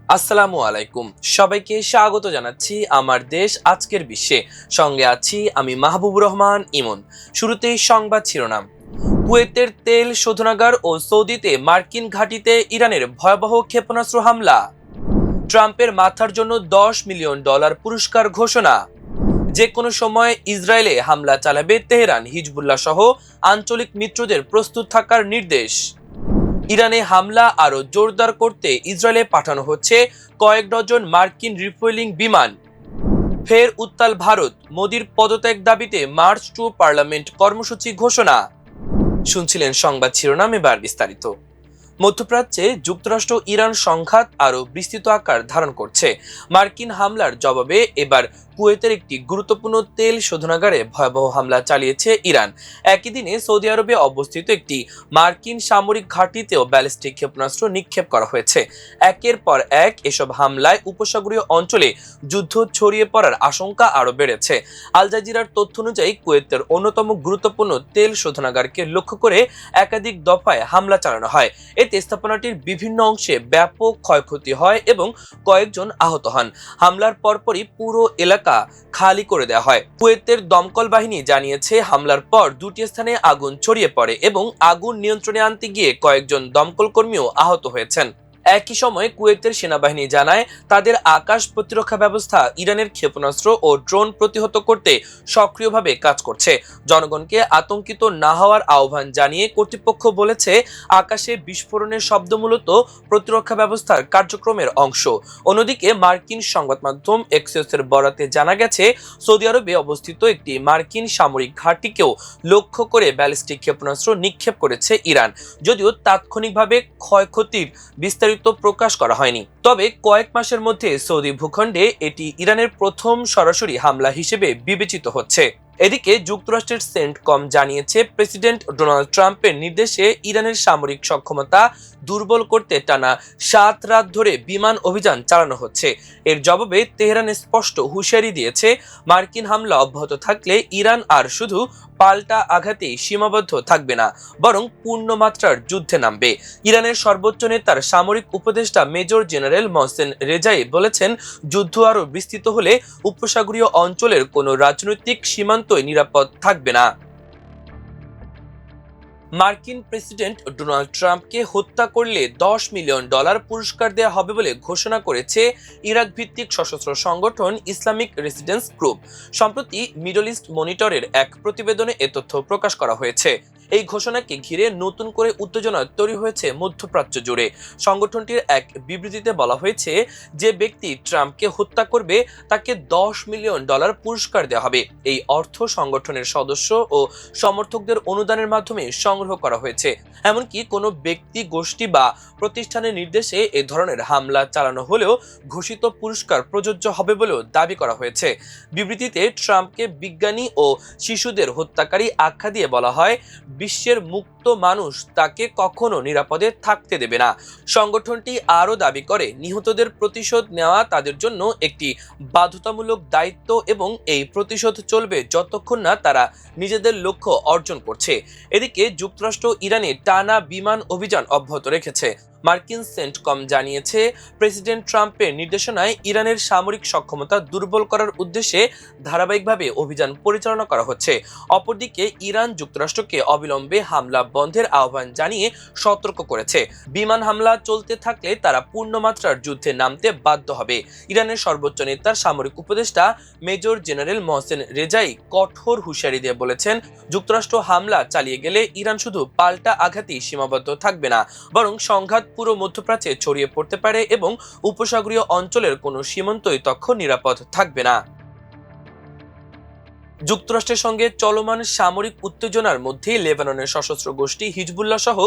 আসসালামু আলাইকুম, সবাইকে স্বাগত জানাচ্ছি আমার দেশ আজকের বিশ্বে। সঙ্গে আছি আমি মাহবুবুর রহমান ইমন। শুরুতেই সংবাদ শিরোনাম। কুয়েতের তেল শোধনাগার ও সৌদিতে মার্কিন ঘাঁটিতে ইরানের ভয়াবহ ক্ষেপণাস্ত্র হামলা। ট্রাম্পের মাথার জন্য $10 মিলিয়ন পুরস্কার ঘোষণা। যে কোনো সময় ইসরায়েলে হামলা চালাবে তেহরান, হিজবুল্লাহ সহ আঞ্চলিক মিত্রদের প্রস্তুত থাকার নির্দেশ। ইরানে হামলা আরো জোরদার করতে ইসরায়েলে পাঠানো হচ্ছে কয়েক ডজন মার্কিন রিফুয়েলিং বিমান। ফের উত্তাল ভারত, মোদির পদত্যাগ দাবিতে মার্চ টু পার্লামেন্ট কর্মসূচি ঘোষণা। শুনছিলেন সংবাদ শিরোনাম, এবার বিস্তারিত। মধ্যপ্রাচ্যে যুক্তরাষ্ট্র ইরান সংঘাত আরো বিস্তৃত আকার ধারণ করছে। মার্কিন হামলার জবাবে এবার কুয়েতের একটি গুরুত্বপূর্ণ তেল শোধনাগারে ভয়াবহ হামলা চালিয়েছে ইরান। একই দিনে সৌদি আরবে অবস্থিত একটি মার্কিন সামরিক ঘাঁটিতেও ব্যালিস্টিক ক্ষেপণাস্ত্র নিক্ষেপ করা হয়েছে। একের পর এক এসব হামলায় উপসাগরীয় অঞ্চলে যুদ্ধ ছড়িয়ে পড়ার আশঙ্কা আরো বেড়েছে। আল জাজিরার তথ্য অনুযায়ী কুয়েতের অন্যতম গুরুত্বপূর্ণ তেল শোধনাগারকে লক্ষ্য করে একাধিক দফায় হামলা চালানো হয়। এতে স্থাপনাটির বিভিন্ন অংশে ব্যাপক ক্ষয়ক্ষতি হয় এবং কয়েকজন আহত হন। হামলার পরপরই পুরো এলাকা খালি করে দেওয়া হয়। কুয়েতের দমকল বাহিনী জানিয়েছে, হামলার পর দুটি স্থানে আগুন ছড়িয়ে পড়ে এবং আগুন নিয়ন্ত্রণে আনতে গিয়ে কয়েকজন দমকল কর্মীও আহত হয়েছেন। একই সময়ে কুয়েতের সেনাবাহিনী জানায়, তাদের আকাশ প্রতিরক্ষা ব্যবস্থা ইরানের ক্ষেপণাস্ত্র ও ড্রোন প্রতিহত করতে সক্রিয়ভাবে কাজ করছে। জনগণকে আতঙ্কিত না হওয়ার আহ্বান জানিয়ে কর্তৃপক্ষ বলেছে, আকাশে বিস্ফোরণের শব্দ মূলত প্রতিরক্ষা ব্যবস্থার কার্যক্রমের অংশ। অন্যদিকে মার্কিন সংবাদ মাধ্যম এক্সিওসের বরাতে জানা গেছে, সৌদি আরবে অবস্থিত একটি মার্কিন সামরিক ঘাঁটিকেও লক্ষ্য করে ব্যালিস্টিক ক্ষেপণাস্ত্র নিক্ষেপ করেছে ইরান। যদিও তাৎক্ষণিকভাবে ক্ষয়ক্ষতির বিস্তারিত প্রকাশ করা হয়নি, তবে কয়েক মাসের মধ্যে সৌদি ভূখণ্ডে এটি ইরানের প্রথম সরাসরি হামলা হিসেবে বিবেচিত হচ্ছে। এদিকে যুক্তরাষ্ট্রের সেন্টকম জানিয়েছে, প্রেসিডেন্ট ডোনাল্ড ট্রাম্পের নির্দেশে ইরানের সামরিক সক্ষমতা দুর্বল করতে টানা 7 রাত ধরে বিমান অভিযান চালানো হচ্ছে। এর জবাবে তেহরান স্পষ্ট হুঁশিয়ারি দিয়েছে, মার্কিন হামলা অব্যাহত থাকলে ইরান আর শুধু পাল্টা আঘাতেই সীমাবদ্ধ থাকবে না, বরং পূর্ণমাত্রার যুদ্ধে নামবে। ইরানের সর্বোচ্চ নেতার সামরিক উপদেষ্টা মেজর জেনারেল মহসেন রেজাই বলেছেন, যুদ্ধ আরো বিস্তৃত হলে উপসাগরীয় অঞ্চলের কোনো রাজনৈতিক সীমান্তই নিরাপদ থাকবে না। মার্কিন প্রেসিডেন্ট ডোনাল্ড ট্রাম্পকে হত্যা করলে $10 মিলিয়ন পুরস্কার দেওয়া হবে বলে ঘোষণা করেছে ইরাক ভিত্তিক সশস্ত্র সংগঠন ইসলামিক রেসিস্টেন্স গ্রুপ। সম্প্রতি মিডল ইস্ট মনিটরের এক প্রতিবেদনে এ তথ্য প্রকাশ করা হয়েছে। এই ঘোষণাকে ঘিরে নতুন করে উত্তেজনা তৈরি হয়েছে মধ্যপ্রাচ্য জুড়ে। সংগঠনটির এক বিবৃতিতে বলা হয়েছে, যে ব্যক্তি ট্রাম্পকে হত্যা করবে তাকে $10 মিলিয়ন পুরস্কার দেওয়া হবে। এই অর্থ সংগঠনের সদস্য ও সমর্থকদের অনুদানের মাধ্যমে সংগ্রহ করা হয়েছে। এমনকি কোনো ব্যক্তি, গোষ্ঠী বা প্রতিষ্ঠানের নির্দেশে এ ধরনের হামলা চালানো হলেও ঘোষিত পুরস্কার প্রযোজ্য হবে বলেও দাবি করা হয়েছে। বিবৃতিতে ট্রাম্পকে বিজ্ঞানী ও শিশুদের হত্যাকারী আখ্যা দিয়ে বলা হয়, বিশ্বের মুক্ত মানুষ তাকে কখনো নিরাপদে থাকতে দেবে না। সংগঠনটি আরও দাবি করে, নিহতদের প্রতিশোধ নেওয়া তাদের জন্য একটি বাধ্যতামূলক দায়িত্ব এবং এই প্রতিশোধ চলবে যতক্ষণ না তারা নিজেদের লক্ষ্য অর্জন করছে। এদিকে যুক্তরাষ্ট্র ইরানে টানা বিমান অভিযান অব্যাহত রেখেছে। মার্কিন সেন্টকম জানিয়েছে, প্রেসিডেন্ট ট্রাম্পের নির্দেশনায় ইরানের সামরিক সক্ষমতা দুর্বল করার উদ্দেশ্যে ধারাবাহিকভাবে অভিযান পরিচালনা করা হচ্ছে। অপরদিকে ইরান যুক্তরাষ্ট্রকে অবিলম্বে হামলা বন্ধের আহ্বান জানিয়ে সতর্ক করেছে। বিমান হামলা চলতে থাকলে তারা পূর্ণমাত্রার যুদ্ধে নামতে বাধ্য হবে। ইরানের সর্বোচ্চ নেতার সামরিক উপদেষ্টা মেজর জেনারেল মহসেন রেজাই কঠোর হুঁশিয়ারি দিয়ে বলেছেন, যুক্তরাষ্ট্র হামলা চালিয়ে গেলে ইরান শুধু পাল্টা আঘাতেই সীমাবদ্ধ থাকবে না, বরং সংঘাত পুরো মধ্যপ্রাচ্যে ছড়িয়ে পড়তে পারে এবং উপসাগরীয় অঞ্চলের কোনো সীমান্তই তখন নিরাপদ থাকবে না। যুক্তরাষ্ট্রের সঙ্গে চলমান সামরিক উত্তেজনার মধ্যেই লেবাননের সশস্ত্র গোষ্ঠী হিজবুল্লাহ সহ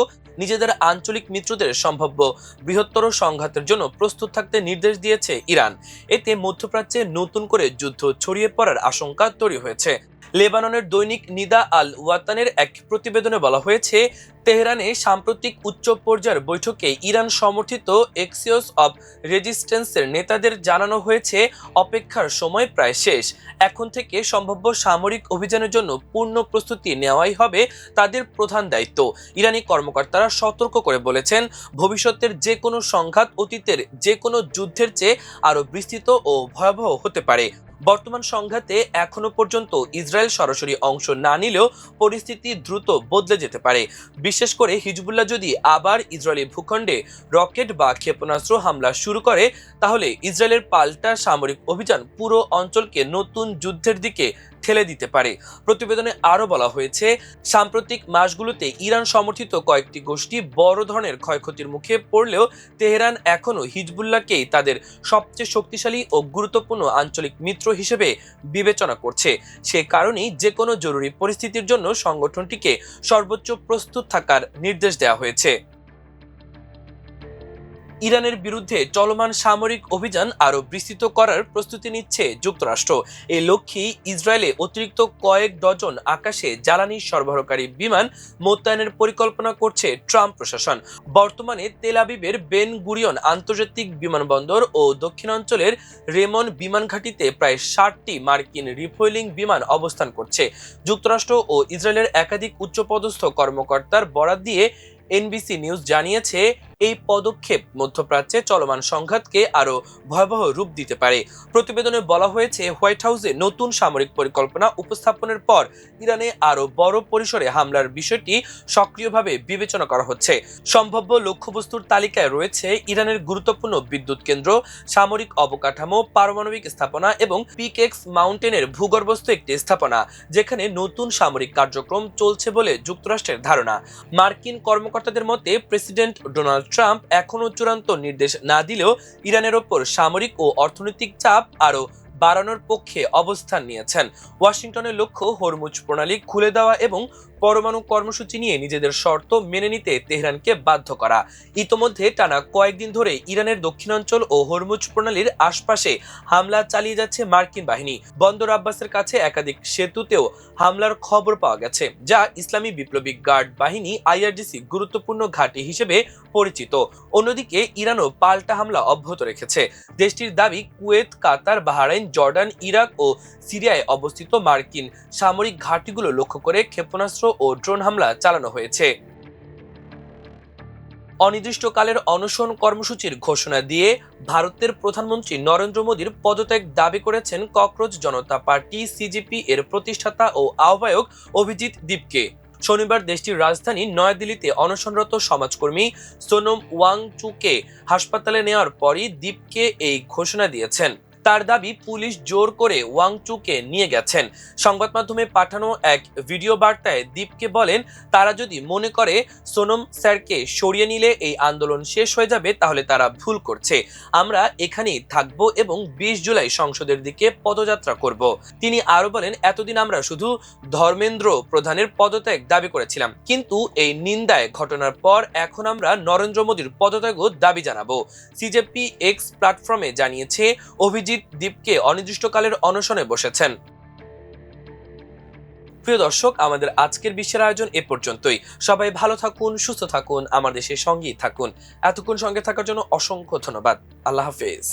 নিজেদের আঞ্চলিক মিত্রদের সম্ভাব্য বৃহত্তর সংঘাতের জন্য প্রস্তুত থাকতে নির্দেশ দিয়েছে ইরান। এতে মধ্যপ্রাচ্যে নতুন করে যুদ্ধ ছড়িয়ে পড়ার আশঙ্কা তৈরি হয়েছে। লেবাননের দৈনিক নিদা আল ওয়াতানের এক প্রতিবেদনে বলা হয়েছে, তেহরানে সাম্প্রতিক উচ্চ পর্যায়ের বৈঠকে ইরান সমর্থিত এক্সিওস অব রেজিস্ট্যান্সের নেতাদের জানানো হয়েছে অপেক্ষার সময় প্রায় শেষ। এখন থেকে সম্ভাব্য সামরিক অভিযানের জন্য পূর্ণ প্রস্তুতি নেওয়াই হবে তাদের প্রধান দায়িত্ব। ইরানি কর্মকর্তারা সতর্ক করে বলেছেন, ভবিষ্যতের যে কোনো সংঘাত অতীতের যে কোনো যুদ্ধের চেয়ে আরও বিস্তৃত ও ভয়াবহ হতে পারে। বর্তমান সংঘাতে এখনো পর্যন্ত ইসরায়েল সরাসরি অংশ না নিলেও পরিস্থিতি দ্রুত বদলে যেতে পারে। বিশেষ করে হিজবুল্লাহ যদি আবার ইসরায়েলি ভূখণ্ডে রকেট বা ক্ষেপণাস্ত্র হামলা শুরু করে, তাহলে ইসরায়েলের পাল্টা সামরিক অভিযান পুরো অঞ্চলকে নতুন যুদ্ধের দিকে ঠেলে দিতে পারে। প্রতিবেদনে আরও বলা হয়েছে, সাম্প্রতিক মাসগুলোতে ইরান সমর্থিত কয়েকটি গোষ্ঠী বড় ধরনের ক্ষয়ক্ষতির মুখে পড়লেও তেহরান এখনও হিজবুল্লাহকেই তাদের সবচেয়ে শক্তিশালী ও গুরুত্বপূর্ণ আঞ্চলিক মিত্র হিসেবে বিবেচনা করছে। সে কারণেই যে কোনো জরুরি পরিস্থিতির জন্য সংগঠনটিকে সর্বোচ্চ প্রস্তুত থাকার নির্দেশ দেওয়া হয়েছে। ইরানের বিরুদ্ধে চলমান সামরিক অভিযান আরও বিস্তৃত করার প্রস্তুতি নিচ্ছে যুক্তরাষ্ট্র। এই লক্ষ্যেই ইসরায়েলে অতিরিক্ত কয়েক ডজন আকাশে জ্বালানি সরবরাহকারী বিমান মোতায়েনের পরিকল্পনা করছে ট্রাম্প প্রশাসন। বর্তমানে তেল আবিবের বেন গুরিয়ন আন্তর্জাতিক বিমানবন্দর ও দক্ষিণাঞ্চলের রেমন বিমান ঘাঁটিতে প্রায় 60টি মার্কিন রিফুয়েলিং বিমান অবস্থান করছে। যুক্তরাষ্ট্র ও ইসরায়েলের একাধিক উচ্চপদস্থ কর্মকর্তার বরাত দিয়ে এনবিসি নিউজ জানিয়েছে, এই পদক্ষেপ মধ্যপ্রাচ্যে চলমান সংঘাতকে আরও ভয়াবহ রূপ দিতে পারে। প্রতিবেদনে বলা হয়েছে, হোয়াইট হাউসে নতুন সামরিক পরিকল্পনা উপস্থাপনের পর ইরানে আরও বড় পরিসরে হামলার বিষয়টি সক্রিয়ভাবে বিবেচনা করা হচ্ছে। সম্ভাব্য লক্ষ্যবস্তুর তালিকায় রয়েছে ইরানের গুরুত্বপূর্ণ বিদ্যুৎ কেন্দ্র, সামরিক অবকাঠামো, পারমাণবিক স্থাপনা এবং পিকেক্স মাউন্টেনের ভূগর্ভস্থ একটি স্থাপনা, যেখানে নতুন সামরিক কার্যক্রম চলছে বলে যুক্তরাষ্ট্রের ধারণা। মার্কিন কর্মকর্তাদের মতে, প্রেসিডেন্ট ডোনাল্ড ট্রাম্প এখনও চূড়ান্ত নির্দেশ না দিলেও ইরানের ওপর সামরিক ও অর্থনৈতিক চাপ আরও বাড়ানোর পক্ষে অবস্থান নিয়েছেন। ওয়াশিংটনের লক্ষ্য হরমুজ প্রণালী খুলে দেওয়া এবং পরমাণু কর্মসূচি নিয়ে নিজেদের শর্ত মেনে নিতে তেহরানকে বাধ্য করা। ইতোমধ্যে টানা কয়েকদিন ধরে ইরানের দক্ষিণাঞ্চল ও হরমুজ প্রণালীর আশপাশে হামলা চালিয়ে যাচ্ছে মার্কিন বাহিনী। বন্দর আব্বাসের কাছে একাধিক সেতুতেও হামলার খবর পাওয়া গেছে, যা ইসলামী বিপ্লবী গার্ড বাহিনী আইআরজিসি গুরুত্বপূর্ণ ঘাঁটি হিসেবে পরিচিত। অন্যদিকে ইরানও পাল্টা হামলা অব্যাহত রেখেছে। দেশটির দাবি, কুয়েত, কাতার, বাহরাইন, জর্ডান, ইরাক ও সিরিয়ায় অবস্থিত মার্কিন সামরিক ঘাঁটিগুলো লক্ষ্য করে ক্ষেপণাস্ত্র ও ড্রোন হামলা চালানো হয়েছে। অনির্দিষ্টকালের অনশন কর্মসূচির ঘোষণা দিয়ে ভারতের প্রধানমন্ত্রী নরেন্দ্র মোদীর পদত্যাগ দাবি করেছেন ককরোচ জনতা পার্টি সিজেপি এর প্রতিষ্ঠাতা ও আহ্বায়ক অভিজিৎ দীপকে। শনিবার দেশটির রাজধানী নয়াদিল্লিতে অনশনরত সমাজকর্মী সোনম ওয়াংচুককে হাসপাতালে নেওয়ার পরই দীপকে এই ঘোষণা দিয়েছেন। তার দাবি, পুলিশ জোর করে ওয়াংচুকে নিয়ে গেছেন। সংবাদ মাধ্যমে পাঠানো এক ভিডিও বার্তায় দীপকে বলেন, তারা যদি মনে করে সোনম স্যারকে সরিয়ে নিলে এই আন্দোলন শেষ হয়ে যাবে, তাহলে তারা ভুল করছে। আমরা এখানেই থাকবো এবং 20 জুলাই সংসদের দিকে পদযাত্রা করব। তিনি আরো বলেন, এতদিন আমরা শুধু ধর্মেন্দ্র প্রধানের পদত্যাগ দাবি করেছিলাম, কিন্তু এই নিন্দায় ঘটনার পর এখন আমরা নরেন্দ্র মোদীর পদত্যাগও দাবি জানাবো। সিজেপি এক্স প্ল্যাটফর্মে জানিয়েছে, অভিজিৎ দীপকে অনির্দিষ্টকালের অনশনে বসেছেন। প্রিয় দর্শক, আমাদের আজকের বিশ্বের আয়োজন এ পর্যন্তই। সবাই ভালো থাকুন, সুস্থ থাকুন, আমাদের দেশের সঙ্গেই থাকুন। এতক্ষণ সঙ্গে থাকার জন্য অসংখ্য ধন্যবাদ। আল্লাহ হাফেজ।